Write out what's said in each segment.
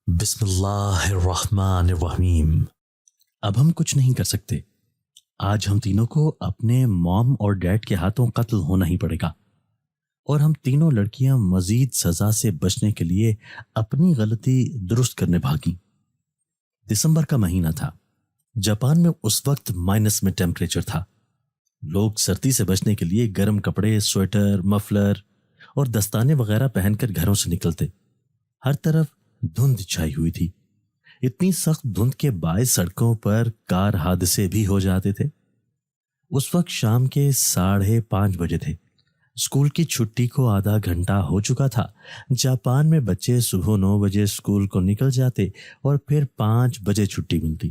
بسم اللہ الرحمن الرحیم۔ اب ہم کچھ نہیں کر سکتے۔ آج ہم تینوں کو اپنے موم اور ڈیڈ کے ہاتھوں قتل ہونا ہی پڑے گا، اور ہم تینوں لڑکیاں مزید سزا سے بچنے کے لیے اپنی غلطی درست کرنے بھاگیں۔ دسمبر کا مہینہ تھا۔ جاپان میں اس وقت مائنس میں ٹیمپریچر تھا۔ لوگ سردی سے بچنے کے لیے گرم کپڑے، سویٹر، مفلر اور دستانے وغیرہ پہن کر گھروں سے نکلتے۔ ہر طرف دھند چھائی ہوئی تھی۔ اتنی سخت دھند کے باعث سڑکوں پر کار حادثے بھی ہو جاتے تھے۔ اس وقت شام کے 5:30 بجے تھے۔ اسکول کی چھٹی کو آدھا گھنٹہ ہو چکا تھا۔ جاپان میں بچے صبح 9 بجے اسکول کو نکل جاتے اور پھر 5 بجے چھٹی ملتی۔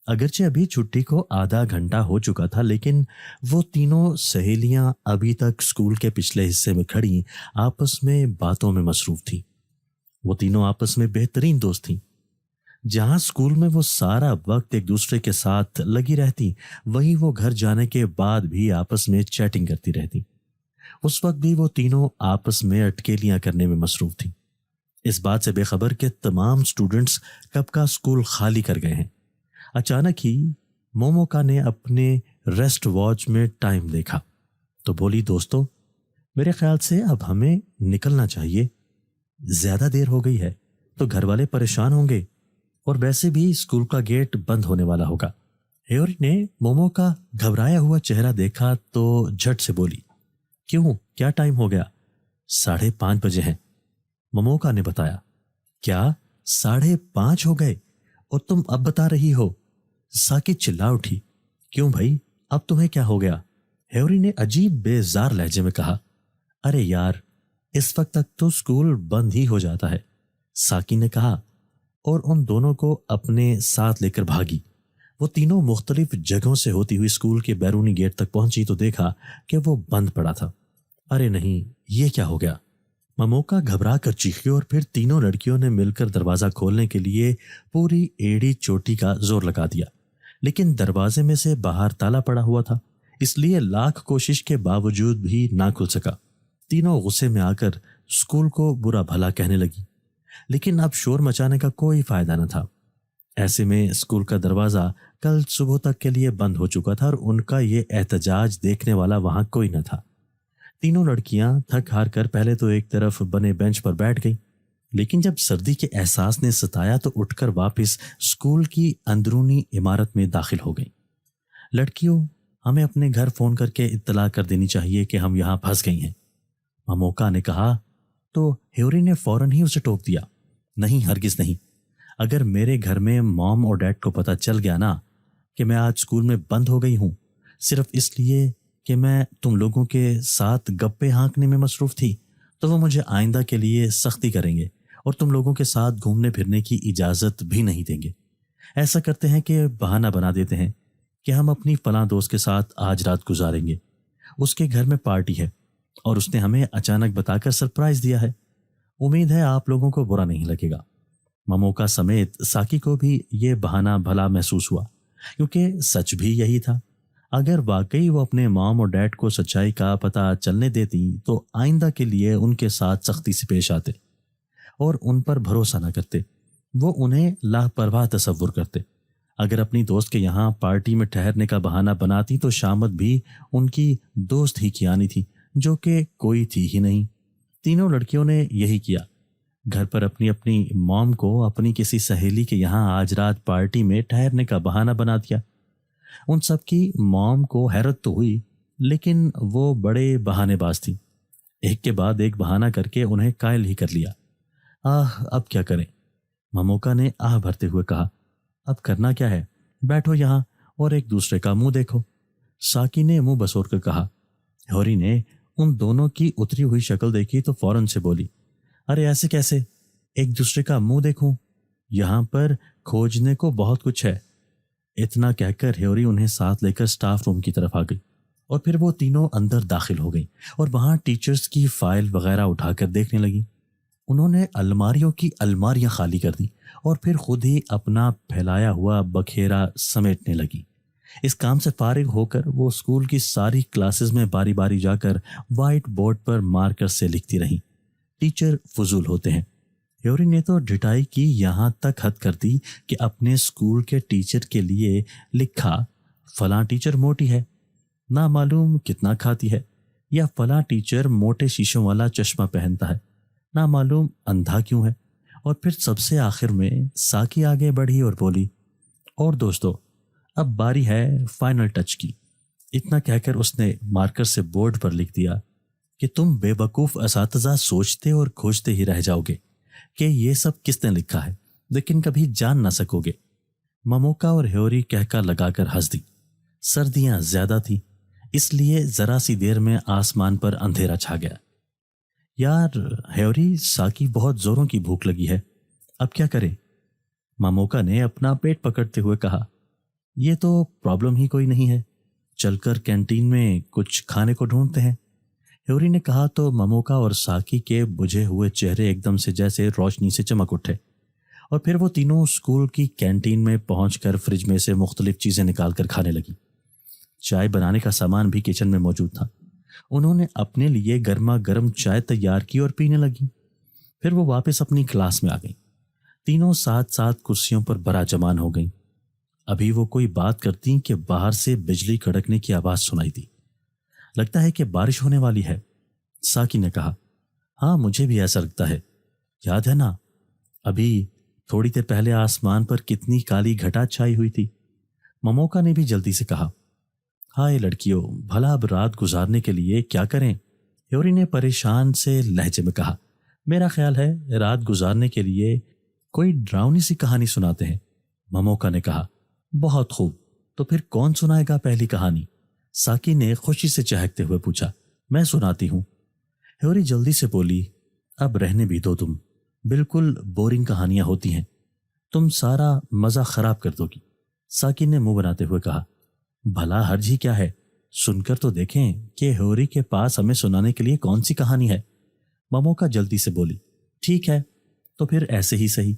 اگرچہ ابھی چھٹی کو آدھا گھنٹہ ہو چکا تھا، لیکن وہ تینوں سہیلیاں ابھی تک اسکول کے پچھلے حصے میں کھڑی آپس میں باتوں میں مصروف تھیں۔ وہ تینوں آپس میں بہترین دوست تھیں۔ جہاں اسکول میں وہ سارا وقت ایک دوسرے کے ساتھ لگی رہتی، وہیں وہ گھر جانے کے بعد بھی آپس میں چیٹنگ کرتی رہتی۔ اس وقت بھی وہ تینوں آپس میں اٹکیلیاں کرنے میں مصروف تھیں، اس بات سے بے خبر کہ تمام سٹوڈنٹس کب کا اسکول خالی کر گئے ہیں۔ اچانک ہی موموکا نے اپنے ریسٹ واچ میں ٹائم دیکھا تو بولی، دوستو میرے خیال سے اب ہمیں نکلنا چاہیے۔ زیادہ دیر ہو گئی ہے تو گھر والے پریشان ہوں گے، اور ویسے بھی اسکول کا گیٹ بند ہونے والا ہوگا۔ ہیوری نے مومو کا گھبرایا ہوا چہرہ دیکھا تو جھٹ سے بولی، کیوں، کیا ٹائم ہو گیا؟ 5:30 بجے ہیں، موموکا نے بتایا۔ کیا 5:30 ہو گئے اور تم اب بتا رہی ہو؟ ساکی چلا اٹھی۔ کیوں بھائی، اب تمہیں کیا ہو گیا؟ ہیوری نے عجیب بیزار لہجے میں کہا۔ ارے یار، اس وقت تک تو اسکول بند ہی ہو جاتا ہے، ساکی نے کہا، اور ان دونوں کو اپنے ساتھ لے کر بھاگی۔ وہ تینوں مختلف جگہوں سے ہوتی ہوئی اسکول کے بیرونی گیٹ تک پہنچی تو دیکھا کہ وہ بند پڑا تھا۔ ارے نہیں، یہ کیا ہو گیا؟ موموکا گھبرا کر چیخی، اور پھر تینوں لڑکیوں نے مل کر دروازہ کھولنے کے لیے پوری ایڑی چوٹی کا زور لگا دیا، لیکن دروازے میں سے باہر تالا پڑا ہوا تھا، اس لیے لاکھ کوشش کے باوجود بھی نہ کھل سکا۔ تینوں غصے میں آ کر اسکول کو برا بھلا کہنے لگی، لیکن اب شور مچانے کا کوئی فائدہ نہ تھا۔ ایسے میں اسکول کا دروازہ کل صبح تک کے لیے بند ہو چکا تھا، اور ان کا یہ احتجاج دیکھنے والا وہاں کوئی نہ تھا۔ تینوں لڑکیاں تھک ہار کر پہلے تو ایک طرف بنے بینچ پر بیٹھ گئیں، لیکن جب سردی کے احساس نے ستایا تو اٹھ کر واپس اسکول کی اندرونی عمارت میں داخل ہو گئیں۔ لڑکیوں، ہمیں اپنے گھر فون کر کے اطلاع کر دینی چاہیے کہ ہم یہاں پھنس گئی ہیں، موموکا نے کہا، تو ہیوری نے فوراً ہی اسے ٹوک دیا۔ نہیں، ہرگز نہیں۔ اگر میرے گھر میں موم اور ڈیڈ کو پتہ چل گیا نا کہ میں آج اسکول میں بند ہو گئی ہوں صرف اس لیے کہ میں تم لوگوں کے ساتھ گپے ہانکنے میں مصروف تھی، تو وہ مجھے آئندہ کے لیے سختی کریں گے اور تم لوگوں کے ساتھ گھومنے پھرنے کی اجازت بھی نہیں دیں گے۔ ایسا کرتے ہیں کہ بہانہ بنا دیتے ہیں کہ ہم اپنی فلاں دوست کے ساتھ آج رات گزاریں گے، اس کے گھر میں پارٹی ہے اور اس نے ہمیں اچانک بتا کر سرپرائز دیا ہے۔ امید ہے آپ لوگوں کو برا نہیں لگے گا۔ موموکا سمیت ساکی کو بھی یہ بہانہ بھلا محسوس ہوا، کیونکہ سچ بھی یہی تھا۔ اگر واقعی وہ اپنے مام اور ڈیڈ کو سچائی کا پتہ چلنے دیتی تو آئندہ کے لیے ان کے ساتھ سختی سے پیش آتے اور ان پر بھروسہ نہ کرتے۔ وہ انہیں لاپرواہ تصور کرتے۔ اگر اپنی دوست کے یہاں پارٹی میں ٹھہرنے کا بہانہ بناتی تو شامت بھی ان کی دوست ہی کی آنی تھی، جو کہ کوئی تھی ہی نہیں۔ تینوں لڑکیوں نے یہی کیا۔ گھر پر اپنی اپنی موم کو اپنی کسی سہیلی کے یہاں آج رات پارٹی میں ٹھہرنے کا بہانہ بنا دیا۔ ان سب کی موم کو حیرت تو ہوئی، لیکن وہ بڑے بہانے باز تھی۔ ایک کے بعد ایک بہانہ کر کے انہیں قائل ہی کر لیا۔ اب کیا کریں؟ موموکا نے بھرتے ہوئے کہا۔ اب کرنا کیا ہے، بیٹھو یہاں اور ایک دوسرے کا منہ دیکھو، ساکی نے منہ بسور کر کہا۔ ہیوری نے ان دونوں کی اتری ہوئی شکل دیکھی تو فوراً سے بولی، ارے ایسے کیسے، ایک دوسرے کا منہ دیکھوں؟ یہاں پر کھوجنے کو بہت کچھ ہے۔ اتنا کہہ کر ہیوری انہیں ساتھ لے کر سٹاف روم کی طرف آ گئی، اور پھر وہ تینوں اندر داخل ہو گئیں اور وہاں ٹیچرز کی فائل وغیرہ اٹھا کر دیکھنے لگیں۔ انہوں نے الماریوں کی الماریاں خالی کر دی اور پھر خود ہی اپنا پھیلایا ہوا بکھیرا سمیٹنے لگی۔ اس کام سے فارغ ہو کر وہ اسکول کی ساری کلاسز میں باری باری جا کر وائٹ بورڈ پر مارکر سے لکھتی رہیں۔ ٹیچر فضول ہوتے ہیں، ہیوری نے تو ڈٹائی کی یہاں تک حد کر دی کہ اپنے اسکول کے ٹیچر کے لیے لکھا فلاں ٹیچر موٹی ہے، نہ معلوم کتنا کھاتی ہے، یا فلاں ٹیچر موٹے شیشوں والا چشمہ پہنتا ہے، نہ معلوم اندھا کیوں ہے۔ اور پھر سب سے آخر میں ساکی آگے بڑھی اور بولی، اور دوستو اب باری ہے فائنل ٹچ کی۔ اتنا کہہ کر اس نے مارکر سے بورڈ پر لکھ دیا کہ تم بے وقوف اساتذہ سوچتے اور کھوجتے ہی رہ جاؤ گے کہ یہ سب کس نے لکھا ہے، لیکن کبھی جان نہ سکو گے۔ مموکا اور ہیوری کہکا لگا کر ہنس دی۔ سردیاں زیادہ تھیں، اس لیے ذرا سی دیر میں آسمان پر اندھیرا چھا گیا۔ یار ہیوری، ساکی بہت زوروں کی بھوک لگی ہے، اب کیا کرے؟ مموکا نے اپنا پیٹ پکڑتے ہوئے کہا، یہ تو پرابلم ہی کوئی نہیں ہے، چل کر کینٹین میں کچھ کھانے کو ڈھونڈتے ہیں۔ ہیوری نے کہا تو مموکا اور ساکی کے بجھے ہوئے چہرے ایک دم سے جیسے روشنی سے چمک اٹھے، اور پھر وہ تینوں اسکول کی کینٹین میں پہنچ کر فریج میں سے مختلف چیزیں نکال کر کھانے لگی۔ چائے بنانے کا سامان بھی کچن میں موجود تھا۔ انہوں نے اپنے لیے گرما گرم چائے تیار کی اور پینے لگی۔ پھر وہ واپس اپنی کلاس میں آ گئیں۔ تینوں ساتھ ساتھ کرسیوں پر برا جمان ہو گئیں۔ ابھی وہ کوئی بات کرتی کہ باہر سے بجلی کڑکنے کی آواز سنائی دی۔ لگتا ہے کہ بارش ہونے والی ہے، ساکی نے کہا۔ ہاں مجھے بھی ایسا لگتا ہے، یاد ہے نا ابھی تھوڑی دیر پہلے آسمان پر کتنی کالی گھٹا چھائی ہوئی تھی۔ مموکا نے بھی جلدی سے کہا۔ ہائے لڑکیوں، بھلا اب رات گزارنے کے لیے کیا کریں؟ ہیوری نے پریشان سے لہجے میں کہا۔ میرا خیال ہے رات گزارنے کے لیے کوئی ڈراؤنی سی کہانی سناتے ہیں، مموکا نے کہا۔ بہت خوب، تو پھر کون سنائے گا پہلی کہانی؟ ساکی نے خوشی سے چہکتے ہوئے پوچھا۔ میں سناتی ہوں، ہیوری جلدی سے بولی۔ اب رہنے بھی دو، تم بالکل بورنگ کہانیاں ہوتی ہیں، تم سارا مزہ خراب کر دو گی، ساکی نے منہ بناتے ہوئے کہا۔ بھلا حرج ہی کیا ہے، سن کر تو دیکھیں کہ ہیوری کے پاس ہمیں سنانے کے لیے کون سی کہانی ہے، مموکا جلدی سے بولی۔ ٹھیک ہے تو پھر ایسے ہی صحیح،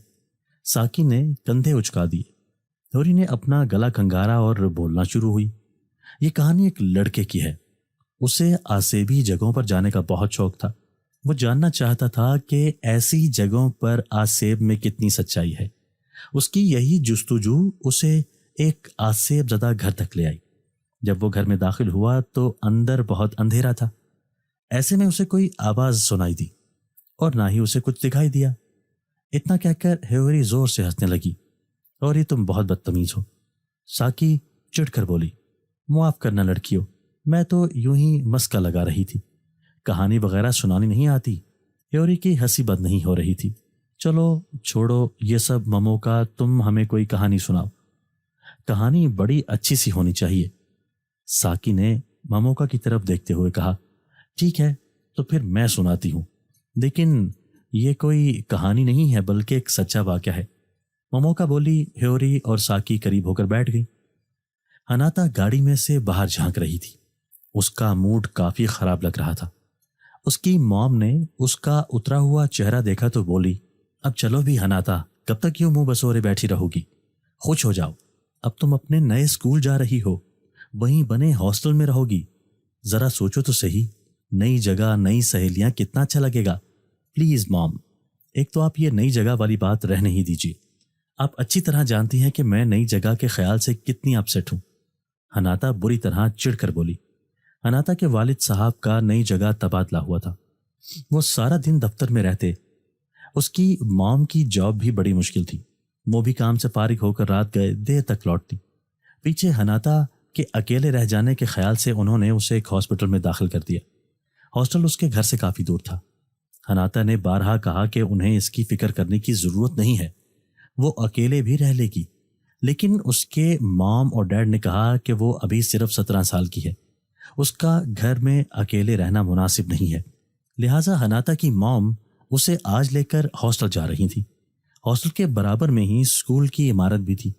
ساکی نے کندھے اچکا دیے۔ ہیوری نے اپنا گلا کھنگارا اور بولنا شروع ہوئی۔ یہ کہانی ایک لڑکے کی ہے، اسے آسیبی جگہوں پر جانے کا بہت شوق تھا۔ وہ جاننا چاہتا تھا کہ ایسی جگہوں پر آسیب میں کتنی سچائی ہے۔ اس کی یہی جستجو اسے ایک آسیب زدہ گھر تک لے آئی۔ جب وہ گھر میں داخل ہوا تو اندر بہت اندھیرا تھا۔ ایسے میں اسے کوئی آواز سنائی دی اور نہ ہی اسے کچھ دکھائی دیا۔ اتنا کہہ کر ہیوری زور سے ہنسنے لگی۔ اور یہ تم بہت بدتمیز ہو، ساکی چڑھ کر بولی۔ معاف کرنا لڑکیوں، میں تو یوں ہی مسکا لگا رہی تھی، کہانی وغیرہ سنانی نہیں آتی۔ ہیوری کی ہنسی بند نہیں ہو رہی تھی۔ چلو چھوڑو یہ سب، مموکا تم ہمیں کوئی کہانی سناؤ، کہانی بڑی اچھی سی ہونی چاہیے، ساکی نے مموکا کی طرف دیکھتے ہوئے کہا۔ ٹھیک ہے تو پھر میں سناتی ہوں، لیکن یہ کوئی کہانی نہیں ہے بلکہ ایک سچا واقعہ ہے، مموکا بولی۔ ہیوری اور ساکی قریب ہو کر بیٹھ گئی۔ ہناتا گاڑی میں سے باہر جھانک رہی تھی، اس کا موڈ کافی خراب لگ رہا تھا۔ اس کی موم نے اس کا اترا ہوا چہرہ دیکھا تو بولی، اب چلو بھی ہناتا، کب تک یوں منہ بسورے بیٹھی رہو گی؟ خوش ہو جاؤ، اب تم اپنے نئے اسکول جا رہی ہو، وہیں بنے ہاسٹل میں رہو گی، ذرا سوچو تو صحیح، نئی جگہ نئی سہیلیاں کتنا اچھا لگے گا۔ پلیز موم، ایک تو آپ یہ نئی جگہ والی بات رہنے ہی دیجیے، آپ اچھی طرح جانتی ہیں کہ میں نئی جگہ کے خیال سے کتنی اپسیٹ ہوں، ہناتا بری طرح چڑھ کر بولی۔ ہناتا کے والد صاحب کا نئی جگہ تبادلہ ہوا تھا، وہ سارا دن دفتر میں رہتے۔ اس کی موم کی جاب بھی بڑی مشکل تھی، وہ بھی کام سے فارغ ہو کر رات گئے دیر تک لوٹتی۔ پیچھے ہناتا کے اکیلے رہ جانے کے خیال سے انہوں نے اسے ایک ہاسپٹل میں داخل کر دیا۔ ہاسٹل اس کے گھر سے کافی دور تھا۔ ہناتا نے بارہا کہا کہ انہیں اس کی فکر کرنے کی ضرورت نہیں ہے، وہ اکیلے بھی رہ لے گی، لیکن اس کے مام اور ڈیڈ نے کہا کہ وہ ابھی صرف 17 سال کی ہے، اس کا گھر میں اکیلے رہنا مناسب نہیں ہے، لہٰذا ہناتا کی مام اسے آج لے کر ہاسٹل جا رہی تھی۔ ہاسٹل کے برابر میں ہی اسکول کی عمارت بھی تھی۔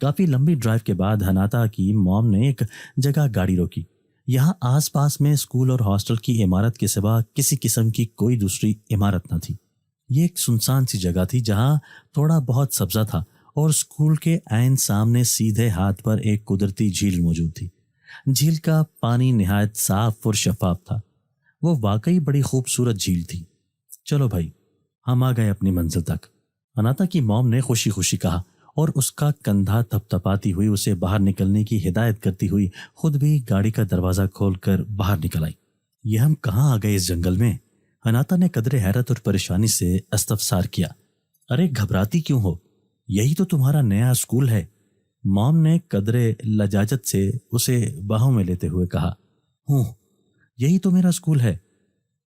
کافی لمبی ڈرائیو کے بعد ہناتا کی مام نے ایک جگہ گاڑی روکی۔ یہاں آس پاس میں اسکول اور ہاسٹل کی عمارت کے سوا کسی قسم کی کوئی دوسری عمارت نہ تھی۔ یہ ایک سنسان سی جگہ تھی جہاں تھوڑا بہت سبزہ تھا، اور اسکول کے عین سامنے سیدھے ہاتھ پر ایک قدرتی جھیل موجود تھی۔ جھیل کا پانی نہایت صاف اور شفاف تھا، وہ واقعی بڑی خوبصورت جھیل تھی۔ چلو بھائی، ہم آ گئے اپنی منزل تک، اناتا کی موم نے خوشی خوشی کہا اور اس کا کندھا تھپ تھپاتی ہوئی اسے باہر نکلنے کی ہدایت کرتی ہوئی خود بھی گاڑی کا دروازہ کھول کر باہر نکل آئی۔ یہ ہم کہاں آ گئے اس جنگل میں؟ اناتا نے قدرے حیرت اور پریشانی سے استفسار کیا۔ ارے گھبراتی کیوں ہو؟ یہی تو تمہارا نیا اسکول ہے، موم نے قدرے لجاجت سے اسے باہوں میں لیتے ہوئے کہا۔ ہوں، یہی تو میرا اسکول ہے۔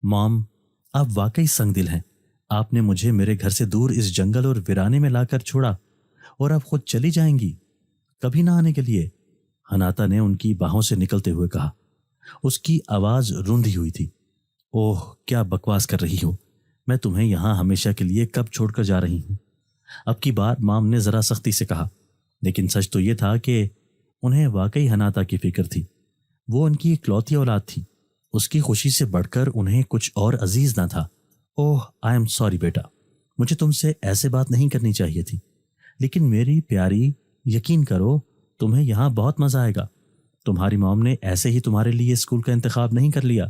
موم، آپ واقعی سنگ دل ہیں، آپ نے مجھے میرے گھر سے دور اس جنگل اور ویرانے میں لا کر چھوڑا اور آپ خود چلی جائیں گی کبھی نہ آنے کے لیے؟ اناتا نے ان کی باہوں سے نکلتے ہوئے کہا۔ اس کی آواز روندھی ہوئی تھی۔ اوہ، کیا بکواس کر رہی ہو، میں تمہیں یہاں ہمیشہ کے لیے کب چھوڑ کر جا رہی ہوں؟ اب کی بار مام نے ذرا سختی سے کہا، لیکن سچ تو یہ تھا کہ انہیں واقعی اناتا کی فکر تھی۔ وہ ان کی اکلوتی اولاد تھی، اس کی خوشی سے بڑھ کر انہیں کچھ اور عزیز نہ تھا۔ اوہ، آئی ایم سوری بیٹا، مجھے تم سے ایسے بات نہیں کرنی چاہیے تھی، لیکن میری پیاری، یقین کرو تمہیں یہاں بہت مزہ آئے گا۔ تمہاری موم نے ایسے ہی تمہارے لیے اسکول کا انتخاب نہیں کر لیا۔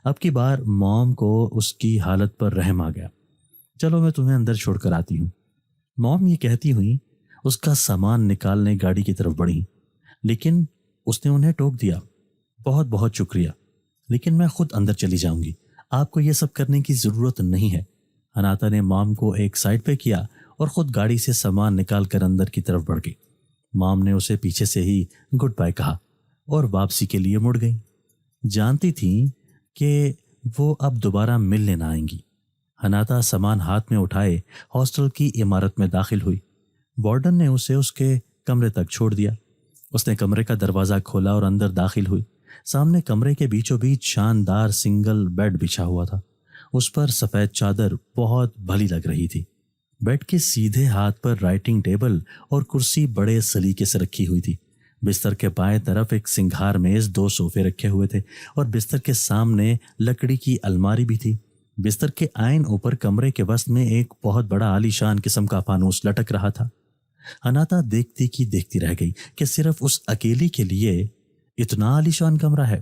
اب کی بار موم کو اس کی حالت پر رحم آ گیا۔ چلو میں تمہیں اندر چھوڑ کر آتی ہوں۔ موم یہ کہتی ہوئی اس کا سامان نکالنے گاڑی کی طرف بڑھی، لیکن اس نے انہیں ٹوک دیا۔ بہت بہت شکریہ، لیکن میں خود اندر چلی جاؤں گی، آپ کو یہ سب کرنے کی ضرورت نہیں ہے۔ اناتا نے موم کو ایک سائڈ پہ کیا اور خود گاڑی سے سامان نکال کر اندر کی طرف بڑھ گئی۔ موم نے اسے پیچھے سے ہی گڈ بائے کہا اور واپسی کے لیے مڑ گئی۔ جانتی تھیں کہ وہ اب دوبارہ ملنے نہ آئیں گی۔ اناتا سامان ہاتھ میں اٹھائے ہاسٹل کی عمارت میں داخل ہوئی۔ وارڈن نے اسے اس کے کمرے تک چھوڑ دیا۔ اس نے کمرے کا دروازہ کھولا اور اندر داخل ہوئی۔ سامنے کمرے کے بیچوں بیچ شاندار سنگل بیڈ بچھا ہوا تھا۔ اس پر سفید چادر بہت بھلی لگ رہی تھی۔ بیڈ کے سیدھے ہاتھ پر رائٹنگ ٹیبل اور کرسی بڑے سلیقے سے رکھی ہوئی تھی۔ بستر کے بائیں طرف ایک سنگھار میز، 2 صوفے رکھے ہوئے تھے اور بستر کے سامنے لکڑی کی الماری بھی تھی۔ بستر کے عین اوپر کمرے کے وسط میں ایک بہت بڑا عالی شان قسم کا فانوس لٹک رہا تھا۔ اناتا دیکھتی کی دیکھتی رہ گئی کہ صرف اس اکیلی کے لیے اتنا عالی شان کمرہ ہے۔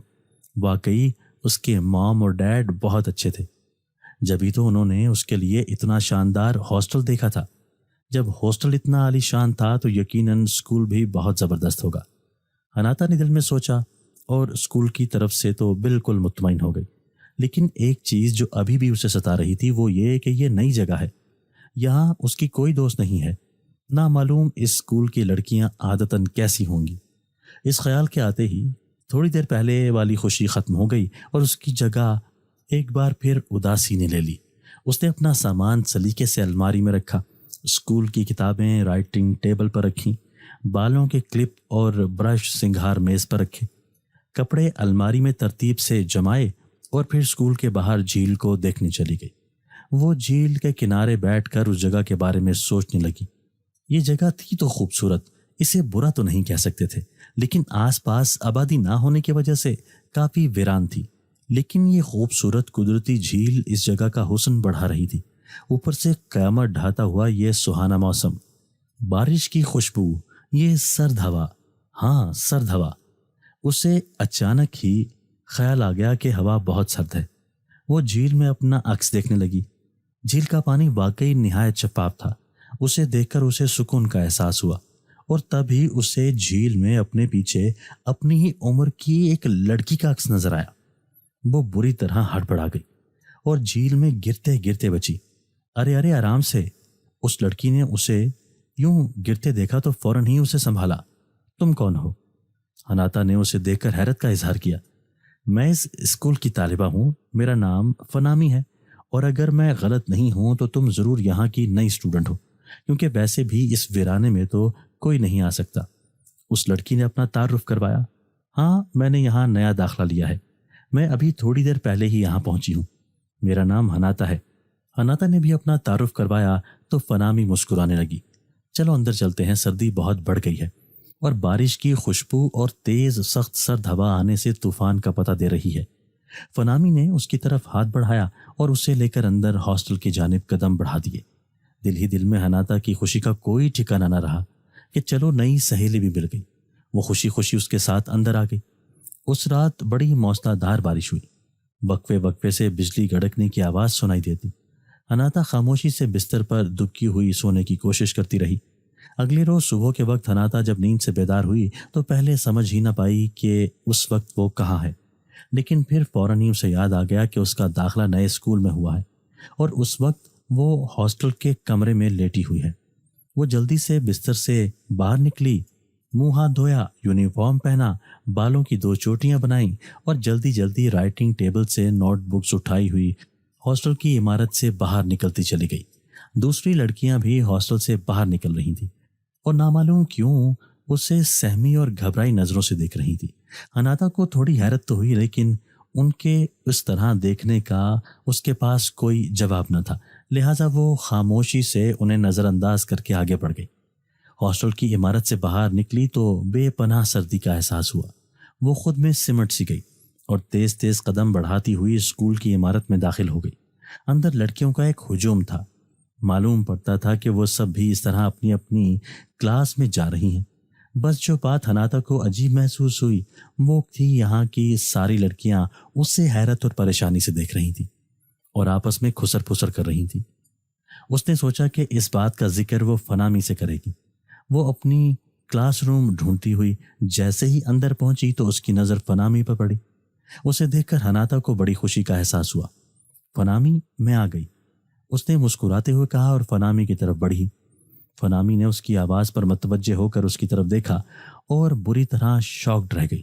واقعی اس کے مام اور ڈیڈ بہت اچھے تھے، جبھی تو انہوں نے اس کے لیے اتنا شاندار ہاسٹل دیکھا تھا۔ جب ہاسٹل اتنا عالی شان تھا تو یقیناً اسکول بھی بہت زبردست ہوگا، اناتا نے دل میں سوچا، اور اسکول کی طرف سے تو بالکل مطمئن ہو گئی۔ لیکن ایک چیز جو ابھی بھی اسے ستا رہی تھی وہ یہ کہ یہ نئی جگہ ہے، یہاں اس کی کوئی دوست نہیں ہے، نہ معلوم اس اسکول کی لڑکیاں عادتاً کیسی ہوں گی۔ اس خیال کے آتے ہی تھوڑی دیر پہلے والی خوشی ختم ہو گئی اور اس کی جگہ ایک بار پھر اداسی نے لے لی۔ اس نے اپنا سامان سلیقے سے الماری میں رکھا، اسکول کی کتابیں رائٹنگ ٹیبل پر رکھیں، بالوں کے کلپ اور برش سنگھار میز پر رکھے، کپڑے الماری میں ترتیب سے جمائے اور پھر اسکول کے باہر جھیل کو دیکھنے چلی گئی۔ وہ جھیل کے کنارے بیٹھ کر اس جگہ کے بارے میں سوچنے لگی۔ یہ جگہ تھی تو خوبصورت، اسے برا تو نہیں کہہ سکتے تھے، لیکن آس پاس آبادی نہ ہونے کی وجہ سے کافی ویران تھی۔ لیکن یہ خوبصورت قدرتی جھیل اس جگہ کا حسن بڑھا رہی تھی۔ اوپر سے قیامت ڈھاتا ہوا یہ سہانا موسم، بارش کی خوشبو، یہ سرد ہوا، ہاں سرد ہوا۔ اسے اچانک ہی خیال آ گیا کہ ہوا بہت سرد ہے۔ وہ جھیل میں اپنا عکس دیکھنے لگی۔ جھیل کا پانی واقعی نہایت شفاف تھا۔ اسے دیکھ کر اسے سکون کا احساس ہوا، اور تب ہی اسے جھیل میں اپنے پیچھے اپنی ہی عمر کی ایک لڑکی کا عکس نظر آیا۔ وہ بری طرح ہڑبڑا گئی اور جھیل میں گرتے گرتے بچی۔ ارے ارے آرام سے، اس لڑکی نے اسے یوں گرتے دیکھا تو فوراً ہی اسے سنبھالا۔ تم کون ہو؟ اناتا نے اسے دیکھ کر حیرت کا اظہار کیا۔ میں اس اسکول کی طالبہ ہوں، میرا نام فنامی ہے، اور اگر میں غلط نہیں ہوں تو تم ضرور یہاں کی نئی اسٹوڈنٹ ہو، کیونکہ ویسے بھی اس ویرانے میں تو کوئی نہیں آ سکتا۔ اس لڑکی نے اپنا تعارف کروایا۔ ہاں، میں نے یہاں نیا داخلہ لیا ہے، میں ابھی تھوڑی دیر پہلے ہی یہاں پہنچی ہوں، میرا نام اناتا ہے۔ اناتا نے بھی اپنا تعارف کروایا تو فنامی مسکرانے لگی۔ چلو اندر چلتے ہیں، سردی بہت بڑھ گئی ہے اور بارش کی خوشبو اور تیز سخت سرد ہوا آنے سے طوفان کا پتہ دے رہی ہے۔ فنامی نے اس کی طرف ہاتھ بڑھایا اور اسے لے کر اندر ہاسٹل کی جانب قدم بڑھا دیے۔ دل ہی دل میں اناتا کی خوشی کا کوئی ٹھکانہ نہ رہا کہ چلو نئی سہیلی بھی مل گئی۔ وہ خوشی خوشی اس کے ساتھ اندر آ گئی۔ اس رات بڑی موسلادھار بارش ہوئی، وقفے وقفے سے بجلی گڑکنے کی آواز سنائی دیتی۔ حناتا خاموشی سے بستر پر دبکی ہوئی سونے کی کوشش کرتی رہی۔ اگلے روز صبح کے وقت حناتا جب نیند سے بیدار ہوئی تو پہلے سمجھ ہی نہ پائی کہ اس وقت وہ کہاں ہے، لیکن پھر فوراً ہی اسے یاد آ گیا کہ اس کا داخلہ نئے اسکول میں ہوا ہے اور اس وقت وہ ہاسٹل کے کمرے میں لیٹی ہوئی ہے۔ وہ جلدی سے بستر سے باہر نکلی، منہ ہاتھ دھویا، یونیفارم پہنا، بالوں کی 2 چوٹیاں بنائیں اور جلدی جلدی رائٹنگ ٹیبل سے نوٹ بکس اٹھائی ہوئی ہاسٹل کی عمارت سے باہر نکلتی چلی گئی۔ دوسری لڑکیاں بھی ہاسٹل سے باہر نکل رہی تھیں اور نامعلوم کیوں اسے سہمی اور گھبرائی نظروں سے دیکھ رہی تھی۔ حناتا کو تھوڑی حیرت تو ہوئی، لیکن ان کے اس طرح دیکھنے کا اس کے پاس کوئی جواب نہ تھا، لہٰذا وہ خاموشی سے انہیں نظر انداز کر کے آگے بڑھ گئی۔ ہاسٹل کی عمارت سے باہر نکلی تو بے پناہ سردی کا احساس ہوا۔ وہ خود میں سمٹ سی گئی اور تیز تیز قدم بڑھاتی ہوئی اسکول کی عمارت میں داخل ہو گئی۔ اندر لڑکیوں کا ایک ہجوم تھا۔ معلوم پڑتا تھا کہ وہ سب بھی اس طرح اپنی اپنی کلاس میں جا رہی ہیں۔ بس جو بات حناتا کو عجیب محسوس ہوئی وہ تھی یہاں کی ساری لڑکیاں اسے حیرت اور پریشانی سے دیکھ رہی تھیں اور آپس میں کھسر پھسر کر رہی تھیں۔ اس نے سوچا کہ اس بات کا ذکر وہ فنامی سے کرے گی۔ وہ اپنی کلاس روم ڈھونڈتی ہوئی جیسے ہی اندر پہنچی تو اس کی نظر فنامی پر پڑی۔ اسے دیکھ کر حناتا کو بڑی خوشی کا احساس ہوا۔ فنامی، میں آ گئی، اس نے مسکراتے ہوئے کہا اور فنامی کی طرف بڑھی۔ فنامی نے اس کی آواز پر متوجہ ہو کر اس کی طرف دیکھا اور بری طرح شاکڈ رہ گئی۔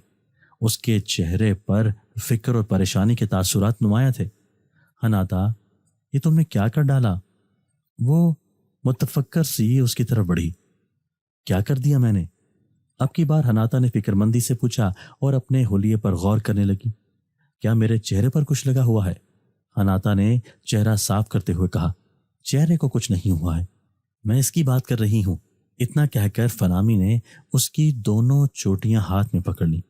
اس کے چہرے پر فکر اور پریشانی کے تاثرات نمایاں تھے۔ حناتا، یہ تم نے کیا کر ڈالا؟ وہ متفکر سی اس کی طرف بڑھی۔ کیا کر دیا میں نے؟ اب کی بار حناتا نے فکر مندی سے پوچھا اور اپنے حلیے پر غور کرنے لگی۔ کیا میرے چہرے پر کچھ لگا ہوا ہے؟ حناتا نے چہرہ صاف کرتے ہوئے کہا، چہرے کو کچھ نہیں ہوا ہے، میں اس کی بات کر رہی ہوں۔ اتنا کہہ کر فنامی نے اس کی دونوں چوٹیاں ہاتھ میں پکڑ لیں۔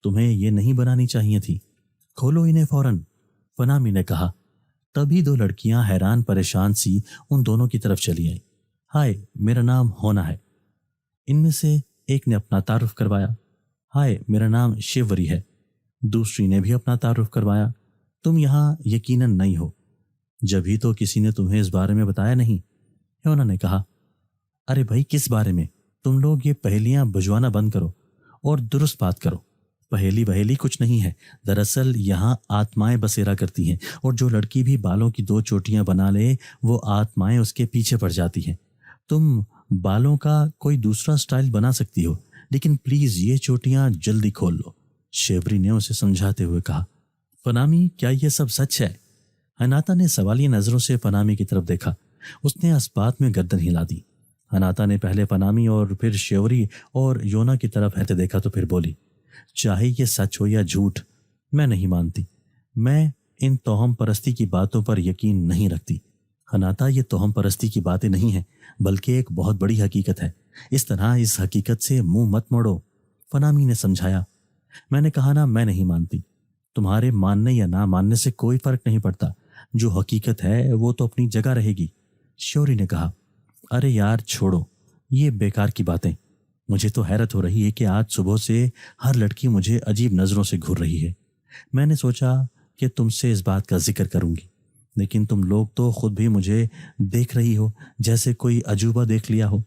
تمہیں یہ نہیں بنانی چاہیے تھی، کھولو انہیں فوراً، فنامی نے کہا۔ تبھی 2 لڑکیاں حیران پریشان سی ان دونوں کی طرف چلی آئیں۔ ہائے، میرا نام ہونا ہے، ان میں سے ایک نے اپنا تعارف کروایا۔ ہائے، میرا نام شیوری ہے، دوسری نے بھی اپنا تعارف کروایا۔ تم یہاں یقیناً نہیں ہو، جبھی تو کسی نے تمہیں اس بارے میں بتایا نہیں، انہوں نے کہا۔ ارے بھائی، کس بارے میں؟ تم لوگ یہ پہیلیاں بجوانا بند کرو اور درست بات کرو۔ پہیلی کچھ نہیں ہے، دراصل یہاں آتمائیں بسیرا کرتی ہیں اور جو لڑکی بھی بالوں کی 2 چوٹیاں بنا لے وہ آتمائیں اس کے پیچھے پڑ جاتی ہیں۔ تم بالوں کا کوئی دوسرا سٹائل بنا سکتی ہو، لیکن پلیز یہ چوٹیاں جلدی کھول لو، شیوری نے اسے سمجھاتے ہوئے کہا۔ فنامی، کیا یہ سب سچ ہے؟ حناتا نے سوالیہ نظروں سے فنامی کی طرف دیکھا۔ اس نے اس بات میں گردن ہلا دی۔ حناتا نے پہلے فنامی اور پھر شیوری اور یونا کی طرف ہیتے دیکھا تو پھر بولی، چاہے یہ سچ ہو یا جھوٹ، میں نہیں مانتی، میں ان توہم پرستی کی باتوں پر یقین نہیں رکھتی۔ حناتا، یہ توہم پرستی کی باتیں نہیں ہیں بلکہ ایک بہت بڑی حقیقت ہے، اس طرح اس حقیقت سے منہ مت موڑو، فنامی نے سمجھایا۔ میں نے کہا نا، میں نہیں مانتی، تمہارے ماننے یا نہ ماننے سے کوئی فرق نہیں پڑتا، جو حقیقت ہے وہ تو اپنی جگہ رہے گی، شیوری نے کہا۔ ارے یار چھوڑو یہ بیکار کی باتیں، مجھے تو حیرت ہو رہی ہے کہ آج صبح سے ہر لڑکی مجھے عجیب نظروں سے گھور رہی ہے۔ میں نے سوچا کہ تم سے اس بات کا ذکر کروں گی، لیکن تم لوگ تو خود بھی مجھے دیکھ رہی ہو جیسے کوئی عجوبہ دیکھ لیا ہو۔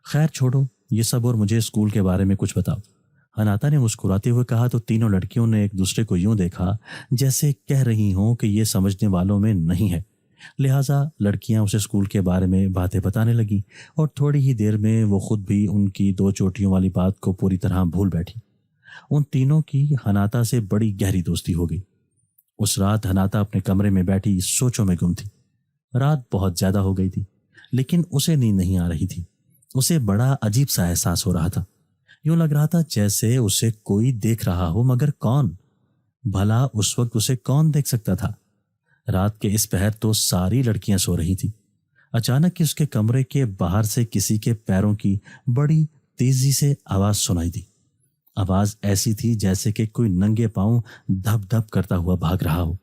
خیر چھوڑو یہ سب اور مجھے اسکول کے بارے میں کچھ بتاؤ، حناتا نے مسکراتے ہوئے کہا تو تینوں لڑکیوں نے ایک دوسرے کو یوں دیکھا جیسے کہہ رہی ہوں کہ یہ سمجھنے والوں میں نہیں ہے، لہٰذا لڑکیاں اسے اسکول کے بارے میں باتیں بتانے لگیں اور تھوڑی ہی دیر میں وہ خود بھی ان کی 2 چوٹیوں والی بات کو پوری طرح بھول بیٹھی۔ ان تینوں کی حناتا سے بڑی گہری دوستی ہو گئی۔ اس رات حناتا اپنے کمرے میں بیٹھی سوچوں میں گم تھی۔ رات بہت زیادہ ہو گئی تھی لیکن اسے نیند نہیں آ رہی تھی۔ اسے بڑا عجیب سا احساس ہو رہا تھا، یوں لگ رہا تھا جیسے اسے کوئی دیکھ رہا ہو، مگر کون؟ بھلا اس وقت اسے کون دیکھ سکتا تھا؟ رات کے اس پہر تو ساری لڑکیاں سو رہی تھیں۔ اچانک اس کے کمرے کے باہر سے کسی کے پیروں کی بڑی تیزی سے آواز سنائی دی۔ آواز ایسی تھی جیسے کہ کوئی ننگے پاؤں دھپ دھپ کرتا ہوا بھاگ رہا ہو۔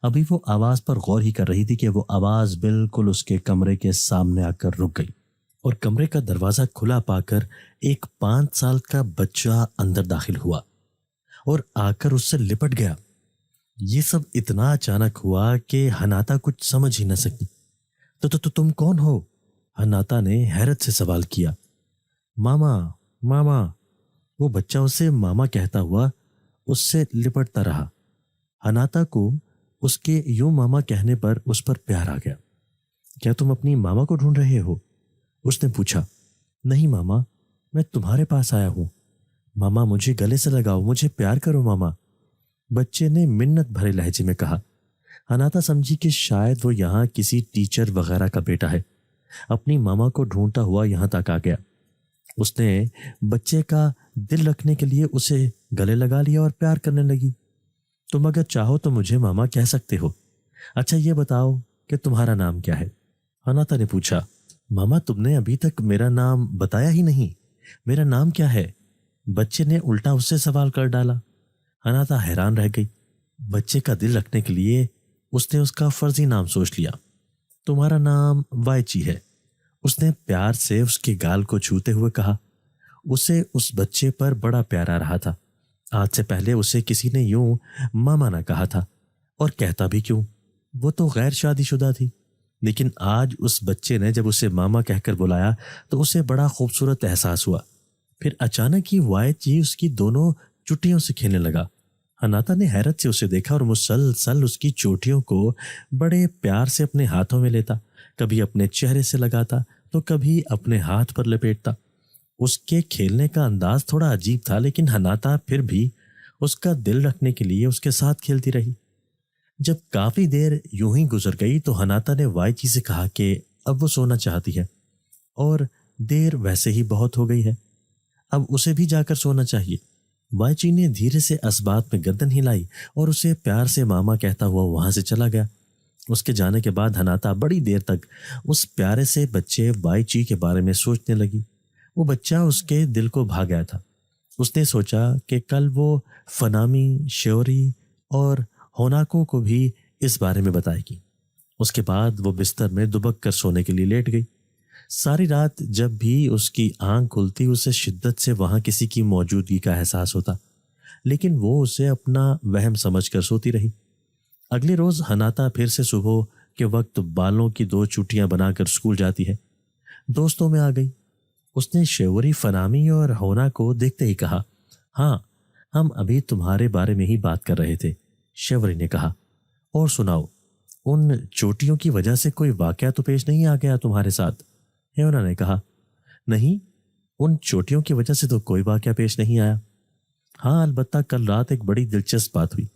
ابھی وہ آواز پر غور ہی کر رہی تھی کہ وہ آواز بالکل اس کے کمرے کے سامنے آ کر رک گئی اور کمرے کا دروازہ کھلا پا کر ایک 5 سال کا بچہ اندر داخل ہوا اور آ کر اس سے لپٹ گیا۔ یہ سب اتنا اچانک ہوا کہ حناتا کچھ سمجھ ہی نہ سکی۔ تو تم کون ہو؟ حناتا نے حیرت سے سوال کیا۔ ماما، ماما، وہ بچہ اسے ماما کہتا ہوا اس سے لپٹتا رہا۔ حناتا کو اس کے یوں ماما کہنے پر اس پر پیار آ گیا۔ کیا تم اپنی ماما کو ڈھونڈ رہے ہو؟ اس نے پوچھا۔ نہیں ماما، میں تمہارے پاس آیا ہوں۔ ماما مجھے گلے سے لگاؤ، مجھے پیار کرو ماما، بچے نے منت بھرے لہجے میں کہا۔ حناتا سمجھی کہ شاید وہ یہاں کسی ٹیچر وغیرہ کا بیٹا ہے، اپنی ماما کو ڈھونڈتا ہوا یہاں تک آ گیا۔ اس نے بچے کا دل رکھنے کے لیے اسے گلے لگا لیا اور پیار کرنے لگی۔ تم اگر چاہو تو مجھے ماما کہہ سکتے ہو۔ اچھا یہ بتاؤ کہ تمہارا نام کیا ہے؟ حناتا نے پوچھا۔ ماما تم نے ابھی تک میرا نام بتایا ہی نہیں، میرا نام کیا ہے؟ بچے نے الٹا اس سے سوال کر ڈالا۔ حناتا حیران رہ گئی۔ بچے کا دل رکھنے کے لیے اس نے اس کا فرضی نام سوچ لیا۔ تمہارا نام وائچی ہے، اس نے پیار سے اس کے گال کو چھوتے ہوئے کہا۔ اسے اس بچے پر بڑا پیار آ رہا تھا۔ آج سے پہلے اسے کسی نے یوں ماما نہ کہا تھا، اور کہتا بھی کیوں، وہ تو غیر شادی شدہ تھی۔ لیکن آج اس بچے نے جب اسے ماما کہہ کر بلایا تو اسے بڑا خوبصورت احساس ہوا۔ پھر اچانک ہی وائچی اس کی دونوں چٹیوں سے کھیلنے لگا۔ حناتا نے حیرت سے اسے دیکھا اور مسلسل اس کی چوٹیوں کو بڑے پیار سے اپنے ہاتھوں میں لیتا، کبھی اپنے چہرے سے لگاتا تو کبھی اپنے ہاتھ پر لپیٹتا۔ اس کے کھیلنے کا انداز تھوڑا عجیب تھا، لیکن حناتا پھر بھی اس کا دل رکھنے کے لیے اس کے ساتھ کھیلتی رہی۔ جب کافی دیر یوں ہی گزر گئی تو حناتا نے وائچی سے کہا کہ اب وہ سونا چاہتی ہے اور دیر ویسے ہی بہت ہو گئی ہے، اب اسے بھی جا کر سونا چاہیے۔ وائچی نے دھیرے سے اسبات میں گردن ہلائی اور اسے پیار سے ماما کہتا ہوا وہاں سے چلا گیا۔ اس کے جانے کے بعد حناتا بڑی دیر تک اس پیارے سے بچے وائچی کے بارے میں سوچنے لگی۔ وہ بچہ اس کے دل کو بھا گیا تھا۔ اس نے سوچا کہ کل وہ فنامی، شیوری اور ہوناکو کو بھی اس بارے میں بتائے گی۔ اس کے بعد وہ بستر میں دبک کر سونے کے لیے لیٹ گئی۔ ساری رات جب بھی اس کی آنکھ کھلتی اسے شدت سے وہاں کسی کی موجودگی کا احساس ہوتا، لیکن وہ اسے اپنا وہم سمجھ کر سوتی رہی۔ اگلے روز حناتا پھر سے صبح کے وقت بالوں کی 2 چوٹیاں بنا کر اسکول جاتی ہے۔ دوستوں میں آ گئی۔ اس نے شیوری، فنامی اور ہونا کو دیکھتے ہی کہا، ہاں ہم ابھی تمہارے بارے میں ہی بات کر رہے تھے۔ شیوری نے کہا، اور سناؤ، ان چوٹیوں کی وجہ سے کوئی واقعہ تو پیش نہیں آ گیا تمہارے ساتھ؟ ہیونا نے کہا، نہیں، ان چوٹیوں کی وجہ سے تو کوئی واقعہ پیش نہیں آیا۔ ہاں البتہ کل رات ایک بڑی دلچسپ بات ہوئی۔